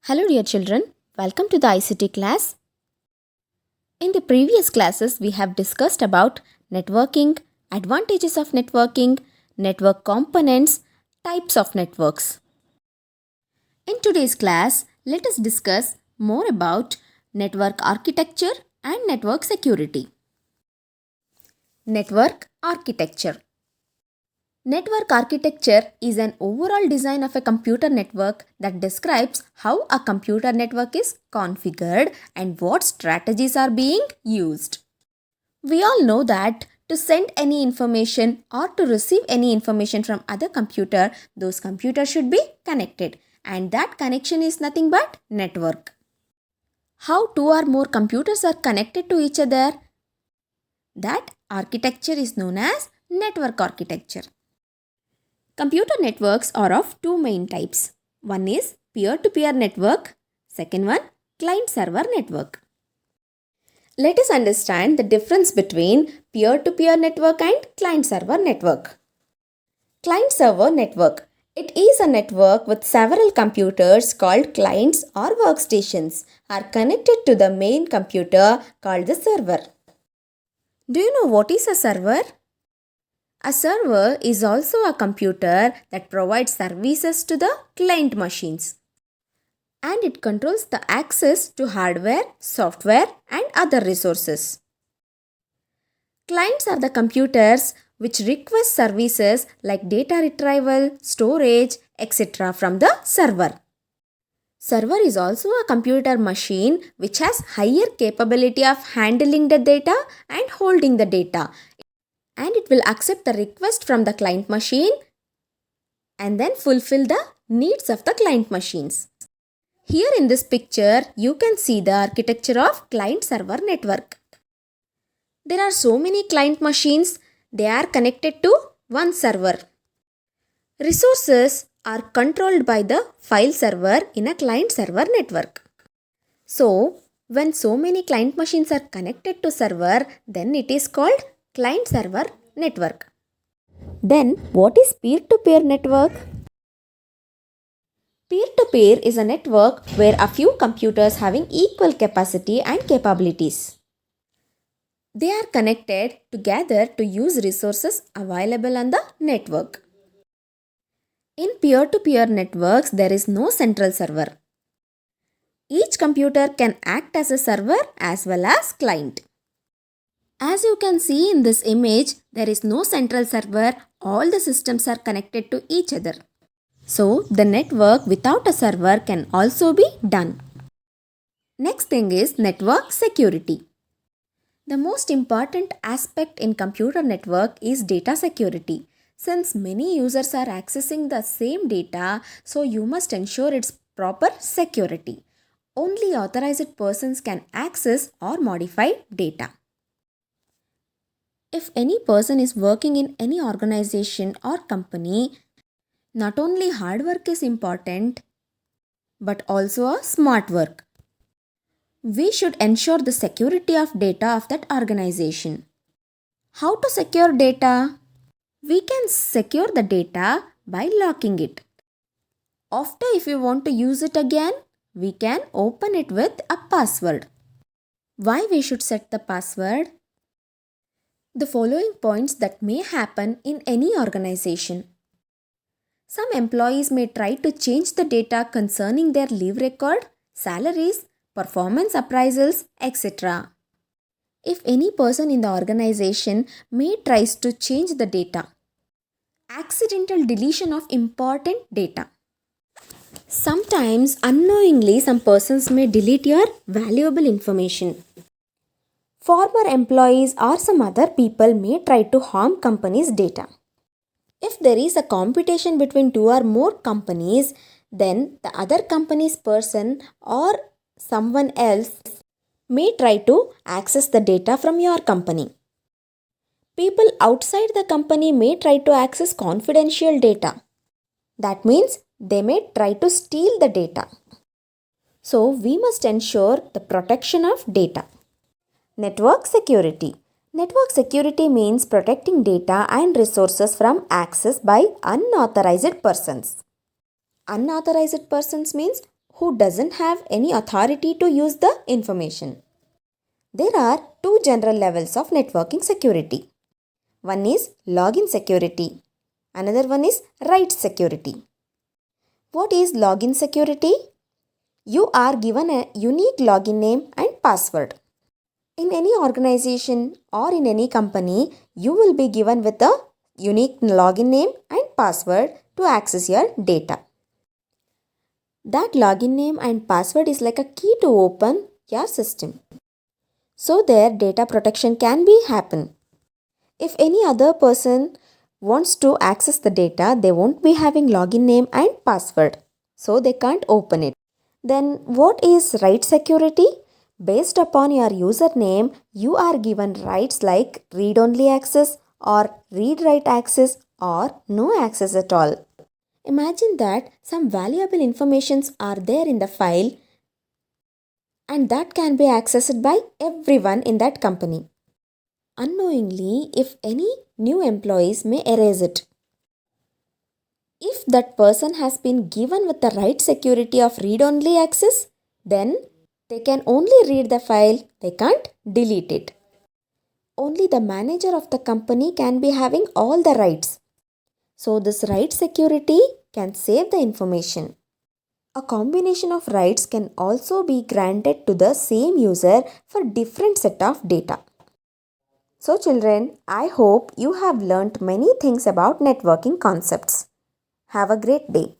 Hello dear children, welcome to the ICT class. In the previous classes we have discussed about networking, advantages of networking, network components, types of networks. In today's class, let us discuss more about network architecture and network security. Network architecture. Network architecture is an overall design of a computer network that describes how a computer network is configured and what strategies are being used. We all know that to send any information or to receive any information from other computer, those computers should be connected, and that connection is nothing but network. How two or more computers are connected to each other? That architecture is known as network architecture. Computer networks are of two main types. One is peer-to-peer network, second one client-server network. Let us understand the difference between peer-to-peer network and client-server network. Client-server network. It is a network with several computers called clients or workstations are connected to the main computer called the server. Do you know what is a server? A server is also a computer that provides services to the client machines, and it controls the access to hardware, software, and other resources. Clients are the computers which request services like data retrieval, storage, etc. from the server. Server is also a computer machine which has higher capability of handling the data and holding the data, and it will accept the request from the client machine and then fulfill the needs of the client machines. Here in this picture, you can see the architecture of client-server network. There are so many client machines, they are connected to one server. Resources are controlled by the file server in a client-server network. So, when so many client machines are connected to server, then it is called client-server network. Then, what is peer-to-peer network? Peer-to-peer is a network where a few computers having equal capacity and capabilities. They are connected together to use resources available on the network. In peer-to-peer networks, there is no central server. Each computer can act as a server as well as client. As you can see in this image, there is no central server. All the systems are connected to each other. So, the network without a server can also be done. Next thing is network security. The most important aspect in computer network is data security. Since many users are accessing the same data, so you must ensure its proper security. Only authorized persons can access or modify data. If any person is working in any organization or company, not only hard work is important, but also a smart work. We should ensure the security of data of that organization. How to secure data? We can secure the data by locking it. After, if you want to use it again, we can open it with a password. Why we should set the password? The following points that may happen in any organization. Some employees may try to change the data concerning their leave record, salaries, performance appraisals, etc. If any person in the organization may tries to change the data. Accidental deletion of important data. Sometimes unknowingly some persons may delete your valuable information. Former employees or some other people may try to harm company's data. If there is a competition between two or more companies, then the other company's person or someone else may try to access the data from your company. People outside the company may try to access confidential data. That means they may try to steal the data. So we must ensure the protection of data. Network security. Network security means protecting data and resources from access by unauthorized persons. Unauthorized persons means who doesn't have any authority to use the information. There are two general levels of networking security. One is login security. Another one is write security. What is login security? You are given a unique login name and password. In any organization or in any company, you will be given with a unique login name and password to access your data. That login name and password is like a key to open your system. So their data protection can be happen. If any other person wants to access the data, they won't be having login name and password. So they can't open it. Then what is write security? Based upon your username, you are given rights like read-only access or read-write access or no access at all. Imagine that some valuable informations are there in the file and that can be accessed by everyone in that company. Unknowingly, if any new employees may erase it. If that person has been given with the right security of read-only access, then they can only read the file, they can't delete it. Only the manager of the company can be having all the rights. So this right security can save the information. A combination of rights can also be granted to the same user for different set of data. So children, I hope you have learnt many things about networking concepts. Have a great day.